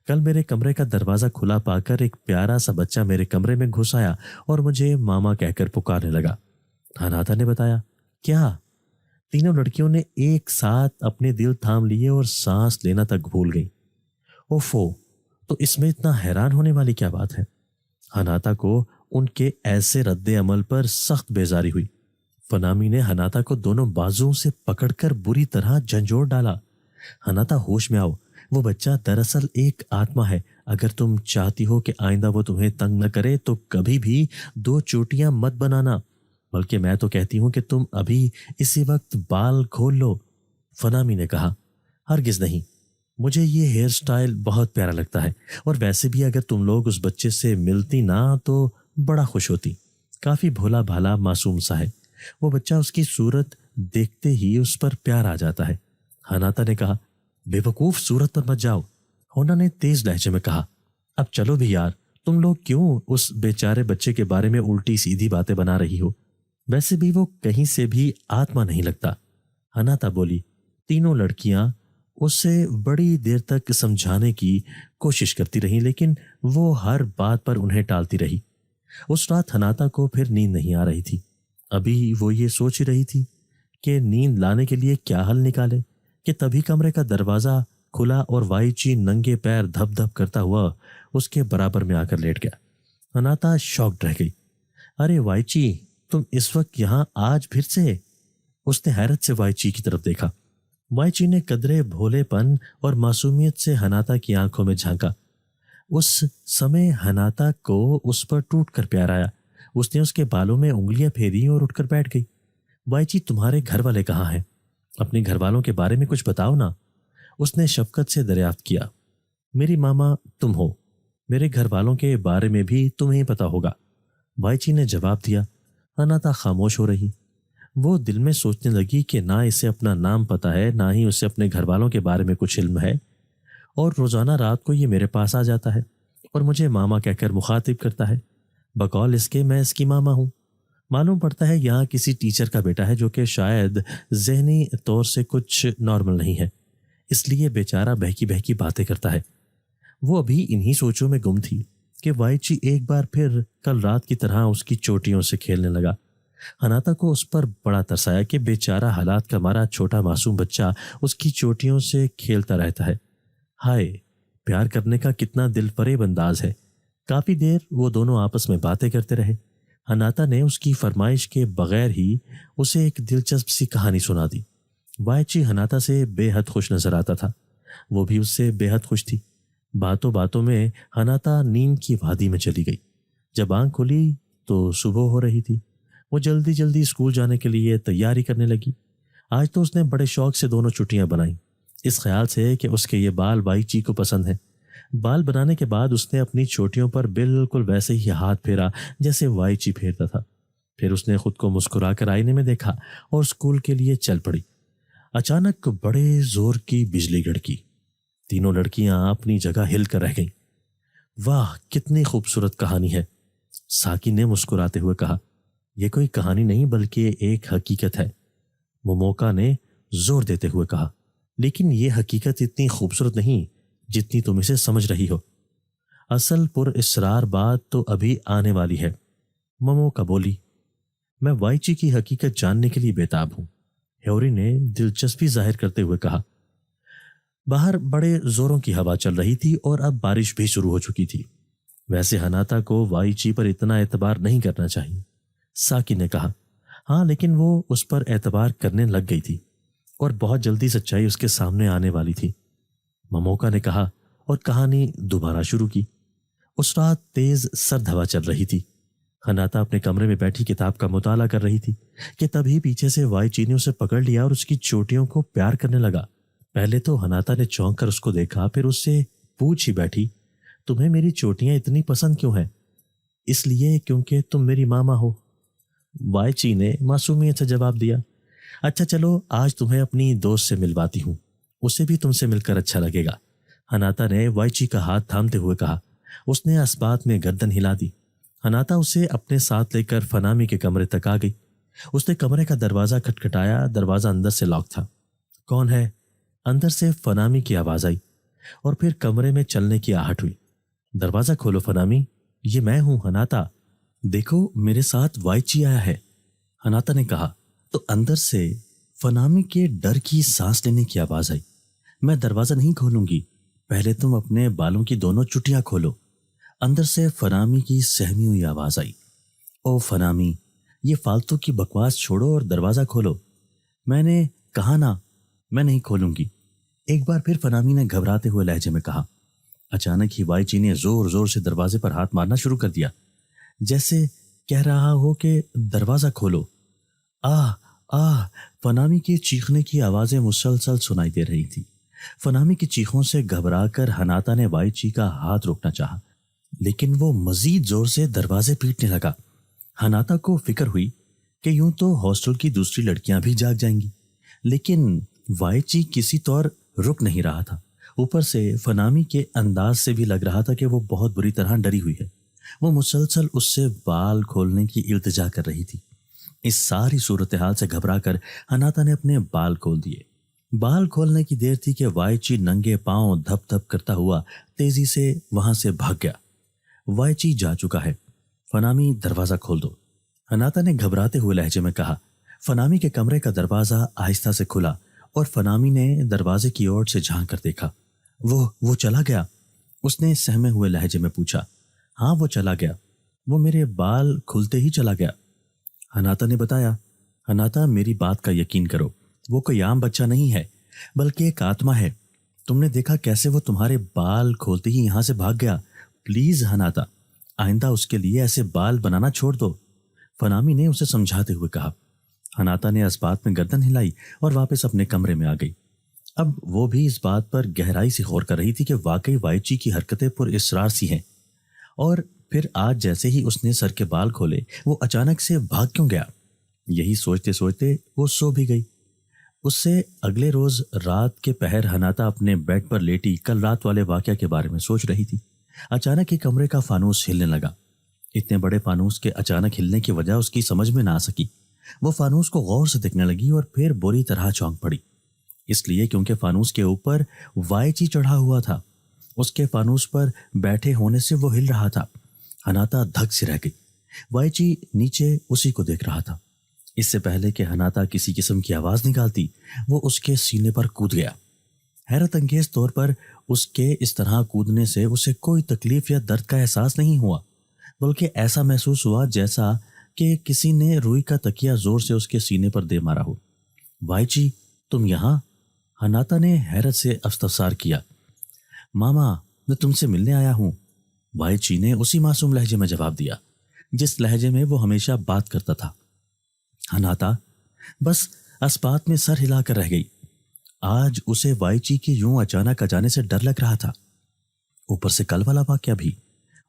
کل میرے کمرے کا دروازہ کھلا پا کر ایک پیارا سا بچہ میرے کمرے میں گھس آیا اور مجھے ماما کہہ کر پکارنے لگا۔ حناتا نے بتایا۔ کیا؟ تینوں لڑکیوں نے ایک ساتھ اپنے دل تھام لیے اور سانس لینا تک بھول گئی۔ اوفو، تو اس میں اتنا حیران ہونے والی کیا بات ہے؟ حناتا کو ان کے ایسے رد عمل پر سخت بیزاری ہوئی۔ فنامی نے حناتا کو دونوں بازوؤں سے پکڑ کر بری طرح جھنجھوڑ ڈالا۔ حناتا ہوش میں آؤ، وہ بچہ دراصل ایک آتما ہے، اگر تم چاہتی ہو کہ آئندہ وہ تمہیں تنگ نہ کرے تو کبھی بھی 2 چوٹیاں مت بنانا، بلکہ میں تو کہتی ہوں کہ تم ابھی اسی وقت بال کھول لو۔ فنامی نے کہا، ہرگز نہیں، مجھے یہ ہیئر سٹائل بہت پیارا لگتا ہے، اور ویسے بھی اگر تم لوگ اس بچے سے ملتی نہ تو بڑا خوش ہوتی، کافی بھولا بھالا معصوم سا ہے، وہ بچہ اس کی صورت دیکھتے ہی اس پر پیار آ جاتا ہے۔ حناتا نے کہا، بے وقوف، صورت پر مت جاؤ۔ ہونا نے تیز لہجے میں کہا، اب چلو بھی یار، تم لوگ کیوں اس بیچارے بچے کے بارے میں الٹی سیدھی باتیں بنا رہی ہو؟ ویسے بھی وہ کہیں سے بھی آتما نہیں لگتا۔ حناتا بولی۔ تینوں لڑکیاں اسے بڑی دیر تک سمجھانے کی کوشش کرتی رہیں، لیکن وہ ہر بات پر انہیں ٹالتی رہی۔ اس رات حناتا کو پھر نیند نہیں آ رہی تھی۔ ابھی وہ یہ سوچ ہی رہی تھی کہ نیند لانے کے لیے کیا حل نکالے کہ تبھی کمرے کا دروازہ کھلا اور وائچی ننگے پیر دھپ دھپ کرتا ہوا اس کے برابر میں آ کر لیٹ گیا۔ حناتا شاکڈ رہ گئی۔ ارے وائچی، تم اس وقت یہاں آج پھر سے؟ اس نے حیرت سے وائچی کی طرف دیکھا۔ وائچی نے قدرے بھولے پن اور معصومیت سے حناتا کی آنکھوں میں جھانکا۔ اس سمے حناتا کو اس پر ٹوٹ کر پیار آیا۔ اس نے اس کے بالوں میں انگلیاں پھیری اور اٹھ کر بیٹھ گئی۔ وائچی، تمہارے گھر والے کہاں ہیں؟ اپنے گھر والوں کے بارے میں کچھ بتاؤ نا، اس نے شفقت سے دریافت کیا۔ میری ماما تم ہو، میرے گھر والوں کے بارے میں بھی تمہیں پتا ہوگا۔ وائچی نے جواب دیا۔ ہناتا خاموش ہو رہی۔ وہ دل میں سوچنے لگی کہ نہ اسے اپنا نام پتہ ہے، نہ ہی اسے اپنے گھر والوں کے بارے میں کچھ علم ہے، اور روزانہ رات کو یہ میرے پاس آ جاتا ہے اور مجھے ماما کہہ کر مخاطب کرتا ہے۔ بقول اس کے میں اس کی ماما ہوں۔ معلوم پڑتا ہے یہاں کسی ٹیچر کا بیٹا ہے جو کہ شاید ذہنی طور سے کچھ نارمل نہیں ہے، اس لیے بیچارہ بہکی بہکی باتیں کرتا ہے۔ وہ ابھی انہی سوچوں میں گم تھی کہ وائچی ایک بار پھر کل رات کی طرح اس کی چوٹیوں سے کھیلنے لگا۔ ہناتا کو اس پر بڑا ترس آیا کہ بیچارہ حالات کا مارا چھوٹا معصوم بچہ اس کی چوٹیوں سے کھیلتا رہتا ہے۔ ہائے، پیار کرنے کا کتنا دل فریب انداز ہے۔ کافی دیر وہ دونوں آپس میں باتیں کرتے رہے۔ ہناتا نے اس کی فرمائش کے بغیر ہی اسے ایک دلچسپ سی کہانی سنا دی۔ وائچی ہناتا سے بے حد خوش نظر آتا تھا، وہ بھی اس سے بے حد خوش تھی۔ باتوں باتوں میں ہناتا نیند کی وادی میں چلی گئی۔ جب آنکھ کھلی تو صبح ہو رہی تھی۔ وہ جلدی جلدی اسکول جانے کے لیے تیاری کرنے لگی۔ آج تو اس نے بڑے شوق سے دونوں چھٹیاں بنائیں، اس خیال سے کہ اس کے یہ بال وائچی کو پسند ہیں۔ بال بنانے کے بعد اس نے اپنی چوٹیوں پر بالکل ویسے ہی ہاتھ پھیرا جیسے وائچی پھیرتا تھا۔ پھر اس نے خود کو مسکرا کر آئینے میں دیکھا اور اسکول کے لیے چل پڑی۔ اچانک بڑے زور کی بجلی گڑکی۔ تینوں لڑکیاں اپنی جگہ ہل کر رہ گئیں۔ واہ، کتنی خوبصورت کہانی ہے، ساکی نے مسکراتے ہوئے کہا۔ یہ کوئی کہانی نہیں بلکہ ایک حقیقت ہے، موموکا نے زور دیتے ہوئے کہا۔ لیکن یہ حقیقت اتنی خوبصورت نہیں جتنی تم اسے سمجھ رہی ہو۔ اصل پر اسرار بات تو ابھی آنے والی ہے، موموکا بولی۔ میں وائچی کی حقیقت جاننے کے لیے بےتاب ہوں، ہیوری نے دلچسپی ظاہر کرتے ہوئے کہا۔ باہر بڑے زوروں کی ہوا چل رہی تھی اور اب بارش بھی شروع ہو چکی تھی۔ ویسے ہناتا کو وائچی پر اتنا اعتبار نہیں کرنا چاہیے، ساکی نے کہا۔ ہاں، لیکن وہ اس پر اعتبار کرنے لگ گئی تھی اور بہت جلدی سچائی اس کے سامنے آنے والی تھی، موموکا نے کہا اور کہانی دوبارہ شروع کی۔ اس رات تیز سرد ہوا چل رہی تھی۔ ہناتا اپنے کمرے میں بیٹھی کتاب کا مطالعہ کر رہی تھی کہ تبھی پیچھے سے وائچی نے اسے پکڑ لیا اور اس کی چوٹیوں کو پیار کرنے لگا۔ پہلے تو ہناتا نے چونک کر اس کو دیکھا، پھر اس سے پوچھ ہی بیٹھی، تمہیں میری چوٹیاں اتنی پسند کیوں ہیں؟ اس لیے کیونکہ تم میری ماما ہو، وائچی نے معصومیت سے جواب دیا۔ اچھا چلو، آج تمہیں اپنی دوست سے ملواتی ہوں، اسے بھی تم سے مل کر اچھا لگے گا، ہناتا نے وائچی کا ہاتھ تھامتے ہوئے کہا۔ اس نے اس بات میں گردن ہلا دی۔ ہناتا اسے اپنے ساتھ لے کر فنامی کے کمرے تک آ گئی۔ اس نے کمرے کا دروازہ کھٹکھٹایا، دروازہ اندر سے لاک تھا۔ کون ہے؟ اندر سے فنامی کی آواز آئی اور پھر کمرے میں چلنے کی آہٹ ہوئی۔ دروازہ کھولو فنامی، یہ میں ہوں ہناتا، دیکھو میرے ساتھ وائچی آیا ہے، ہناتا نے کہا۔ تو اندر سے فنامی کے ڈر کی سانس لینے کی آواز آئی۔ میں دروازہ نہیں کھولوں گی، پہلے تم اپنے بالوں کی دونوں چٹیاں کھولو، اندر سے فنامی کی سہمی ہوئی آواز آئی۔ او فنامی، یہ فالتو کی بکواس چھوڑو اور دروازہ کھولو، میں نے کہا نا میں نہیں کھولوں گی، ایک بار پھر فنامی نے گھبراتے ہوئے لہجے میں کہا۔ اچانک ہی وائچی نے زور زور سے دروازے پر ہاتھ مارنا شروع کر دیا، جیسے کہہ رہا ہو کہ دروازہ کھولو۔ آہ آہ، فنامی کے چیخنے کی آوازیں مسلسل سنائی دے رہی تھی۔ فنامی کی چیخوں سے گھبرا کر ہناتا نے وائچی کا ہاتھ روکنا چاہا، لیکن وہ مزید زور سے دروازے پیٹنے لگا۔ ہناتا کو فکر ہوئی کہ یوں تو ہاسٹل کی دوسری لڑکیاں بھی جاگ جائیں گی، لیکن وائچی کسی طور رک نہیں رہا تھا۔ اوپر سے فنامی کے انداز سے بھی لگ رہا تھا کہ وہ بہت بری طرح ڈری ہوئی ہے۔ وہ مسلسل اس سے بال کھولنے کی التجا کر رہی تھی۔ اس ساری صورتحال سے گھبرا کر ہناتا نے اپنے بال کھول دیے۔ بال کھولنے کی دیر تھی کہ وائچی ننگے پاؤں دھپ دھپ کرتا ہوا تیزی سے وہاں سے بھاگ گیا۔ وائچی جا چکا ہے، فنامی دروازہ کھول دو، ہناتا نے گھبراتے ہوئے لہجے میں کہا۔ فنامی کے کمرے کا دروازہ آہستہ سے کھلا اور فنامی نے دروازے کی اوٹ سے جھانک کر دیکھا۔ وہ چلا گیا؟ اس نے سہمے ہوئے لہجے میں پوچھا۔ ہاں، وہ چلا گیا، وہ میرے بال کھلتے ہی چلا گیا، ہناتا نے بتایا۔ ہناتا، میری بات کا یقین کرو، وہ کوئی عام بچہ نہیں ہے بلکہ ایک آتما ہے۔ تم نے دیکھا کیسے وہ تمہارے بال کھولتے ہی یہاں سے بھاگ گیا۔ پلیز ہناتا، آئندہ اس کے لیے ایسے بال بنانا چھوڑ دو، فنامی نے اسے سمجھاتے ہوئے کہا۔ ہناتا نے اس بات میں گردن ہلائی اور واپس اپنے کمرے میں آ گئی۔ اب وہ بھی اس بات پر گہرائی سے غور کر رہی تھی کہ واقعی وائچی کی حرکتیں پر اسرار سی ہیں، اور پھر آج جیسے ہی اس نے سر کے بال کھولے وہ اچانک سے بھاگ کیوں گیا؟ یہی سوچتے سوچتے وہ سو بھی گئی۔ اس سے اگلے روز رات کے پہر حناتا اپنے بیڈ پر لیٹی کل رات والے واقعہ کے بارے میں سوچ رہی تھی۔ اچانک ہی کمرے کا فانوس ہلنے لگا۔ اتنے بڑے فانوس کے اچانک ہلنے کی وجہ اس کی سمجھ میں نہ آ سکی۔ وہ فانوس کو غور سے دیکھنے لگی اور پھر بری طرح چونک پڑی، اس لیے کیونکہ فانوس کے اوپر وائچی چڑھا ہوا تھا۔ اس کے فانوس پر بیٹھے ہونے سے وہ ہل رہا تھا۔ حناتا دھک سے رہ گئی۔ وائچی نیچے اسی کو دیکھ رہا تھا۔ اس سے پہلے کہ حناتا کسی قسم کی آواز نکالتی وہ اس کے سینے پر کود گیا۔ حیرت انگیز طور پر اس کے اس طرح کودنے سے اسے کوئی تکلیف یا درد کا احساس نہیں ہوا، بلکہ ایسا محسوس ہوا جیسا کہ کسی نے روئی کا تکیہ زور سے اس کے سینے پر دے مارا ہو۔ وائچی تم یہاں؟ حناتا نے حیرت سے استفسار کیا۔ ماما میں تم سے ملنے آیا ہوں، وائچی نے اسی معصوم لہجے میں جواب دیا جس لہجے میں وہ ہمیشہ بات کرتا تھا۔ حناتا بس اسبات میں سر ہلا کر رہ گئی۔ آج اسے وائچی کی یوں اچانک آ جانے سے ڈر لگ رہا تھا، اوپر سے کل والا واقعہ بھی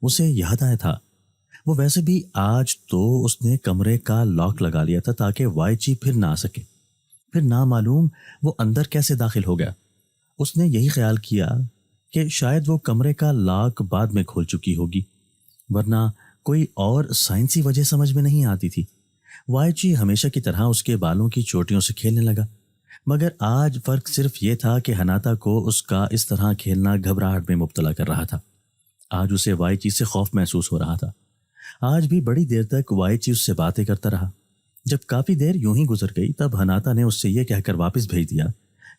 اسے یاد آیا تھا۔ وہ ویسے بھی آج تو اس نے کمرے کا لاک لگا لیا تھا تاکہ وائچی پھر نہ آ سکے، پھر نامعلوم وہ اندر کیسے داخل ہو گیا۔ اس نے یہی خیال کیا کہ شاید وہ کمرے کا لاک بعد میں کھول چکی ہوگی، ورنہ کوئی اور سائنسی وجہ سمجھ میں نہیں آتی تھی۔ وائچی ہمیشہ کی طرح اس کے بالوں کی چوٹیوں سے کھیلنے لگا، مگر آج فرق صرف یہ تھا کہ حناتا کو اس کا اس طرح کھیلنا گھبراہٹ میں مبتلا کر رہا تھا۔ آج اسے وائچی سے خوف محسوس ہو رہا تھا۔ آج بھی بڑی دیر تک وائچی اس سے باتیں کرتا رہا۔ جب کافی دیر یوں ہی گزر گئی تب حناتا نے اس سے یہ کہہ کر واپس بھیج دیا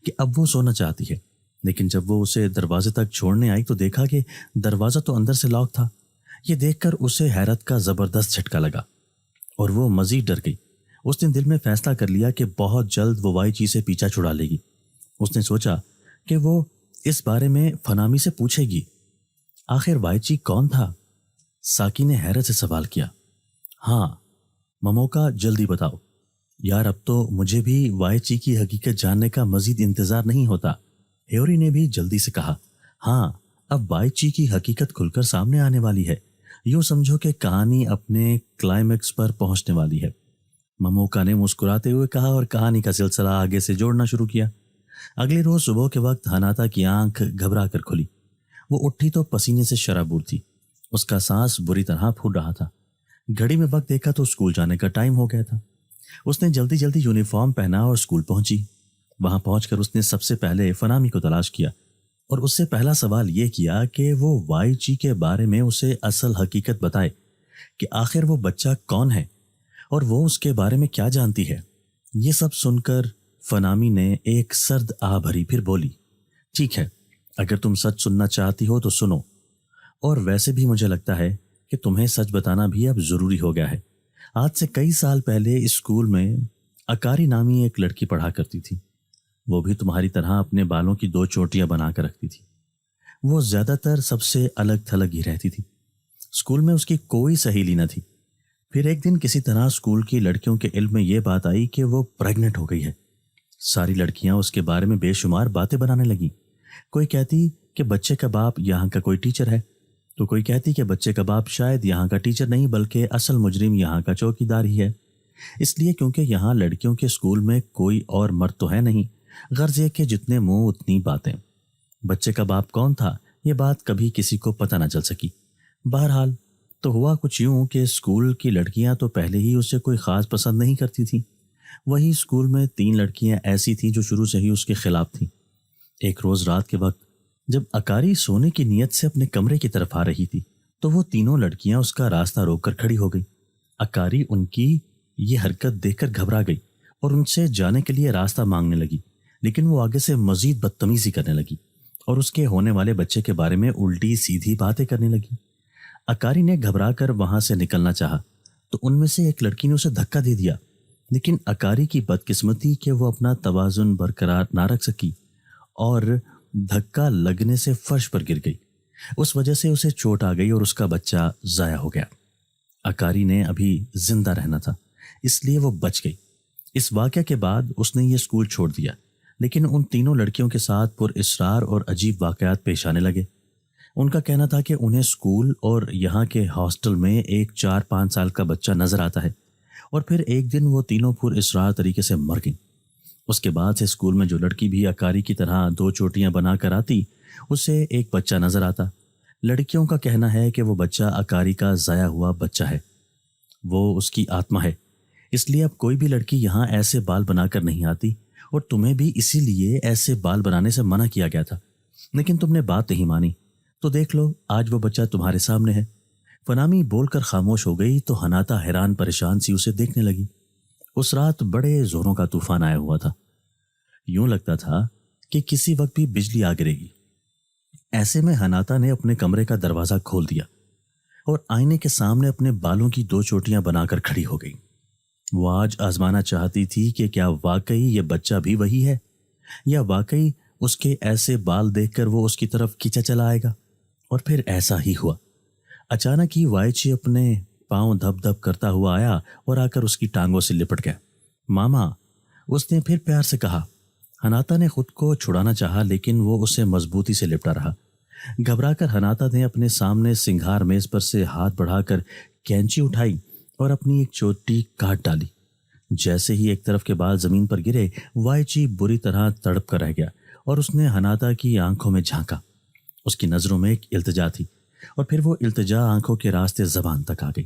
کہ اب وہ سونا چاہتی ہے، لیکن جب وہ اسے دروازے تک چھوڑنے آئی تو دیکھا کہ دروازہ تو اندر سے لاک تھا۔ یہ دیکھ کر اسے حیرت کا زبردست جھٹکا لگا اور وہ مزید ڈر گئی۔ اس نے دل میں فیصلہ کر لیا کہ بہت جلد وہ وائچی سے پیچھا چھڑا لے گی۔ اس نے سوچا کہ وہ اس بارے میں فنامی سے پوچھے گی۔ آخر وائچی کون تھا؟ ساکی نے حیرت سے سوال کیا۔ ہاں مموکا، جلدی بتاؤ یار، اب تو مجھے بھی وائچی کی حقیقت جاننے کا مزید انتظار نہیں ہوتا۔ ہیوری نے بھی جلدی سے کہا۔ ہاں اب وائچی کی حقیقت کھل کر سامنے آنے والی ہے، یوں سمجھو کہ کہانی اپنے کلائمیکس پر پہنچنے والی ہے، مموکا نے مسکراتے ہوئے کہا اور کہانی کا سلسلہ آگے سے جوڑنا شروع کیا۔ اگلے روز صبح کے وقت حناتا کی آنکھ گھبرا کر کھلی۔ وہ اٹھی تو پسینے سے شرابور تھی، اس کا سانس بری طرح پھوٹ رہا تھا۔ گھڑی میں وقت دیکھا تو اسکول جانے کا ٹائم ہو گیا تھا۔ اس نے جلدی جلدی یونیفارم پہنا اور اسکول پہنچی۔ وہاں پہنچ کر اس نے سب سے پہلے فنامی کو تلاش کیا اور اس سے پہلا سوال یہ کیا کہ وہ وائچی کے بارے میں اسے اصل حقیقت بتائے کہ آخر وہ بچہ کون ہے اور وہ اس کے بارے میں کیا جانتی ہے۔ یہ سب سن کر فنامی نے ایک سرد آہ بھری، پھر بولی، ٹھیک ہے، اگر تم سچ سننا چاہتی ہو تو سنو، اور ویسے بھی مجھے لگتا ہے کہ تمہیں سچ بتانا بھی اب ضروری ہو گیا ہے۔ آج سے کئی سال پہلے اس اسکول میں اکاری نامی ایک لڑکی پڑھا کرتی تھی، وہ بھی تمہاری طرح اپنے بالوں کی 2 چوٹیاں بنا کر رکھتی تھی۔ وہ زیادہ تر سب سے الگ تھلگ ہی رہتی تھی، اسکول میں اس کی کوئی سہیلی نہ تھی۔ پھر ایک دن کسی طرح اسکول کی لڑکیوں کے علم میں یہ بات آئی کہ وہ پریگننٹ ہو گئی ہے۔ ساری لڑکیاں اس کے بارے میں بے شمار باتیں بنانے لگیں۔ کوئی کہتی کہ بچے کا باپ یہاں کا کوئی ٹیچر ہے، تو کوئی کہتی کہ بچے کا باپ شاید یہاں کا ٹیچر نہیں بلکہ اصل مجرم یہاں کا چوکیدار ہی ہے، اس لیے کیونکہ یہاں لڑکیوں کے اسکول میں کوئی اور مرد تو ہے نہیں، غرض یہ کہ جتنے منہ اتنی باتیں۔ بچے کا باپ کون تھا یہ بات کبھی کسی کو پتہ نہ چل سکی۔ بہرحال تو ہوا کچھ یوں کہ اسکول کی لڑکیاں تو پہلے ہی اسے کوئی خاص پسند نہیں کرتی تھیں۔ وہی اسکول میں 3 لڑکیاں ایسی تھیں جو شروع سے ہی اس کے خلاف تھیں۔ ایک روز رات کے وقت جب اکاری سونے کی نیت سے اپنے کمرے کی طرف آ رہی تھی تو وہ تینوں لڑکیاں اس کا راستہ روک کر کھڑی ہو گئی۔ اکاری ان کی یہ حرکت دیکھ کر گھبرا گئی اور ان سے جانے کے لیے راستہ مانگنے لگی، لیکن وہ آگے سے مزید بدتمیزی کرنے لگی اور اس کے ہونے والے بچے کے بارے میں الٹی سیدھی باتیں کرنے لگی۔ اکاری نے گھبرا کر وہاں سے نکلنا چاہا تو ان میں سے ایک لڑکی نے اسے دھکا دے دیا، لیکن اکاری کی بدقسمتی کہ وہ اپنا توازن برقرار نہ رکھ سکی اور دھکا لگنے سے فرش پر گر گئی۔ اس وجہ سے اسے چوٹ آ گئی اور اس کا بچہ ضائع ہو گیا۔ اکاری نے ابھی زندہ رہنا تھا، اس لیے وہ بچ گئی۔ اس واقعہ کے بعد اس نے یہ اسکول چھوڑ دیا، لیکن ان تینوں لڑکیوں کے ساتھ پر اسرار اور عجیب واقعات پیش آنے لگے۔ ان کا کہنا تھا کہ انہیں اسکول اور یہاں کے ہاسٹل میں ایک 4-5 سال کا بچہ نظر آتا ہے، اور پھر ایک دن وہ تینوں پر اسرار طریقے سے مر گئیں۔ اس کے بعد سے اسکول میں جو لڑکی بھی اکاری کی طرح 2 چوٹیاں بنا کر آتی، اسے ایک بچہ نظر آتا۔ لڑکیوں کا کہنا ہے کہ وہ بچہ اکاری کا ضائع ہوا بچہ ہے، وہ اس کی آتما ہے، اس لیے اب کوئی بھی لڑکی یہاں ایسے بال بنا کر نہیں آتی، اور تمہیں بھی اسی لیے ایسے بال بنانے سے منع کیا گیا تھا، لیکن تم نے بات نہیں مانی، تو دیکھ لو آج وہ بچہ تمہارے سامنے ہے۔ فنامی بول کر خاموش ہو گئی تو ہناتا حیران پریشان سی اسے دیکھنے لگی۔ اس رات بڑے زوروں کا طوفان آیا ہوا تھا، یوں لگتا تھا کہ کسی وقت بھی بجلی آ گرے گی۔ ایسے میں ہناتا نے اپنے کمرے کا دروازہ کھول دیا اور آئینے کے سامنے اپنے بالوں کی 2 چوٹیاں بنا کر کھڑی ہو گئی۔ وہ آج آزمانا چاہتی تھی کہ کیا واقعی یہ بچہ بھی وہی ہے، یا واقعی اس کے ایسے بال دیکھ کر وہ اس کی طرف کھینچا چلا آئے گا۔ اور پھر ایسا ہی ہوا۔ اچانک ہی وائچی اپنے پاؤں دھپ دھپ کرتا ہوا آیا اور آ کر اس کی ٹانگوں سے لپٹ گیا۔ ماما، اس نے پھر پیار سے کہا۔ ہناتا نے خود کو چھڑانا چاہا لیکن وہ اسے مضبوطی سے لپٹا رہا۔ گھبرا کر ہناتا نے اپنے سامنے سنگھار میز پر سے ہاتھ بڑھا کر کینچی اٹھائی اور اپنی ایک چوٹی کاٹ ڈالی۔ جیسے ہی ایک طرف کے بال زمین پر گرے، وائچی بری طرح تڑپ کر رہ گیا اور اس نے ہناتا کی آنکھوں میں جھانکا۔ اس کی نظروں میں ایک التجا تھی، اور پھر وہ التجا آنکھوں کے راستے زبان تک آ گئی۔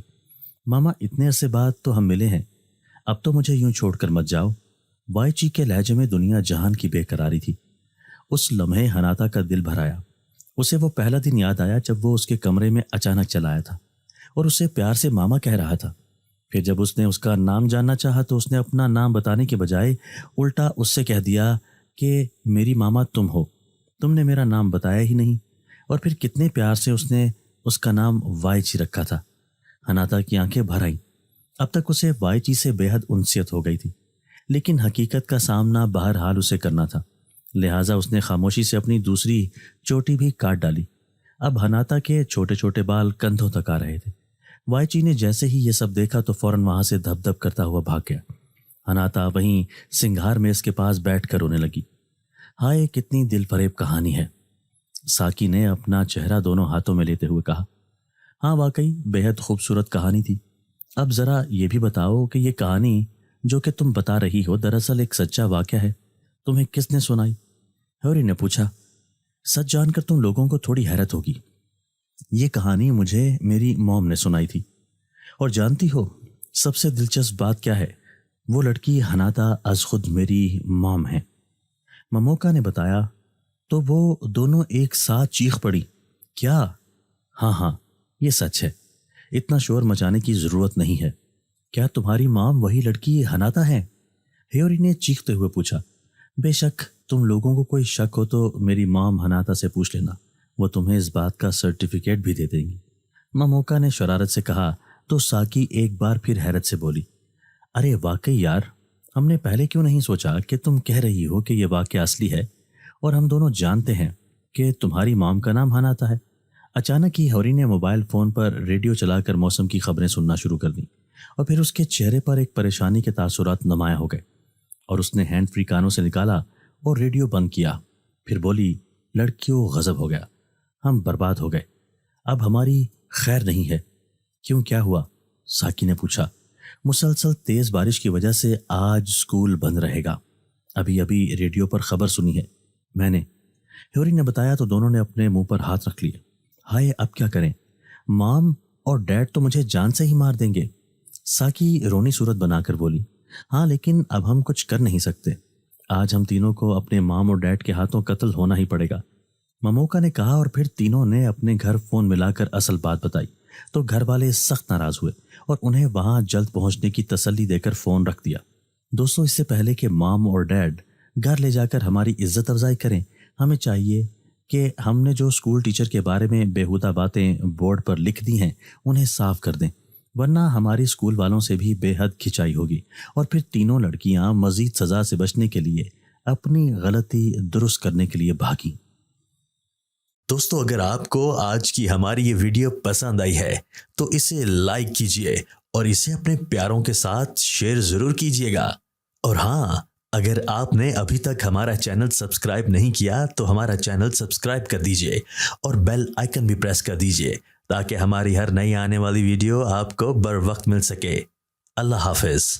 ماما، اتنے عرصے بعد تو ہم ملے ہیں، اب تو مجھے یوں چھوڑ کر مت جاؤ۔ وائچی کے لہجے میں دنیا جہان کی بے قراری تھی۔ اس لمحے ہناتا کا دل بھر آیا۔ اسے وہ پہلا دن یاد آیا جب وہ اس کے کمرے میں اچانک چلا آیا تھا اور اسے پیار سے ماما کہہ رہا تھا۔ پھر جب اس نے اس کا نام جاننا چاہا تو اس نے اپنا نام بتانے کے بجائے الٹا اس سے کہہ دیا کہ میری ماما تم ہو، تم نے میرا نام بتایا ہی نہیں۔ اور پھر کتنے پیار سے اس نے اس کا نام وائچی رکھا تھا۔ ہناتا کی آنکھیں بھر آئیں۔ اب تک اسے وائچی سے بے حد انسیت ہو گئی تھی، لیکن حقیقت کا سامنا بہرحال اسے کرنا تھا، لہٰذا اس نے خاموشی سے اپنی دوسری چوٹی بھی کاٹ ڈالی۔ اب ہناتا کے چھوٹے چھوٹے بال کندھوں تک آ رہے تھے۔ وائچی نے جیسے ہی یہ سب دیکھا تو فوراً وہاں سے دھپ دھپ کرتا ہوا بھاگ گیا۔ ہناتا وہیں سنگھار میز کے پاس بیٹھ کر رونے لگی۔ ہائے، کتنی دل فریب کہانی ہے، ساکی نے اپنا چہرہ دونوں ہاتھوں میں لیتے ہوئے کہا۔ ہاں، واقعی بے حد خوبصورت کہانی تھی۔ اب ذرا یہ بھی بتاؤ کہ یہ کہانی جو کہ تم بتا رہی ہو دراصل ایک سچا واقعہ ہے، تمہیں کس نے سنائی؟ ہیوری نے پوچھا۔ سچ جان کر تم لوگوں کو تھوڑی حیرت ہوگی، یہ کہانی مجھے میری موم نے سنائی تھی، اور جانتی ہو سب سے دلچسپ بات کیا ہے؟ وہ لڑکی ہناتا از خود میری موم ہے۔ مموکا نے بتایا تو وہ دونوں ایک ساتھ چیخ پڑی۔ کیا؟ ہاں ہاں، یہ سچ ہے، اتنا شور مچانے کی ضرورت نہیں ہے۔ کیا تمہاری مام وہی لڑکی ہناتا ہے؟ ہیوری نے چیختے ہوئے پوچھا۔ بے شک، تم لوگوں کو کوئی شک ہو تو میری مام ہناتا سے پوچھ لینا، وہ تمہیں اس بات کا سرٹیفکیٹ بھی دے دیں گی۔ مموکا نے شرارت سے کہا تو ساکی ایک بار پھر حیرت سے بولی، ارے واقعی یار، ہم نے پہلے کیوں نہیں سوچا کہ تم کہہ رہی ہو کہ یہ واقعہ اصلی ہے، اور ہم دونوں جانتے ہیں کہ تمہاری مام کا نام ہناتا ہے۔ اچانک ہی ہیوری نے موبائل فون پر ریڈیو چلا کر موسم کی خبریں سننا شروع کر دیں، اور پھر اس کے چہرے پر ایک پریشانی کے تاثرات نمایاں ہو گئے، اور اس نے ہینڈ فری کانوں سے نکالا اور ریڈیو بند کیا۔ پھر بولی، لڑکیوں غضب ہو گیا، ہم برباد ہو گئے، اب ہماری خیر نہیں ہے۔ کیوں، کیا ہوا؟ ساکی نے پوچھا۔ مسلسل تیز بارش کی وجہ سے آج اسکول بند رہے گا، ابھی ابھی ریڈیو پر خبر سنی ہے میں نے، ہیوری نے بتایا تو دونوں نے اپنے منہ پر ہاتھ رکھ لیے۔ ہائے، اب کیا کریں؟ مام اور ڈیڈ تو مجھے جان سے ہی مار دیں گے، ساکی رونی صورت بنا کر بولی۔ ہاں، لیکن اب ہم کچھ کر نہیں سکتے، آج ہم تینوں کو اپنے مام اور ڈیڈ کے ہاتھوں قتل ہونا ہی پڑے گا، مموکا نے کہا، اور پھر تینوں نے اپنے گھر فون ملا کر اصل بات بتائی تو گھر والے سخت ناراض ہوئے اور انہیں وہاں جلد پہنچنے کی تسلی دے کر فون رکھ دیا۔ دوستوں، اس سے پہلے کہ مام اور ڈیڈ گھر لے جا کر ہماری عزت افزائی کریں، ہمیں چاہیے کہ ہم نے جو اسکول ٹیچر کے بارے میں بیہودہ باتیں بورڈ پر لکھ دی ہیں انہیں صاف کر دیں، ورنہ ہماری اسکول والوں سے بھی بے حد کھچائی ہوگی، اور پھر تینوں لڑکیاں مزید سزا سے بچنے کے لیے اپنی غلطی درست کرنے کے لیے بھاگیں۔ دوستو، اگر آپ کو آج کی ہماری یہ ویڈیو پسند آئی ہے تو اسے لائک کیجئے اور اسے اپنے پیاروں کے ساتھ شیئر ضرور کیجئے گا، اور ہاں، اگر آپ نے ابھی تک ہمارا چینل سبسکرائب نہیں کیا تو ہمارا چینل سبسکرائب کر دیجئے اور بیل آئیکن بھی پریس کر دیجئے تاکہ ہماری ہر نئی آنے والی ویڈیو آپ کو بر وقت مل سکے۔ اللہ حافظ۔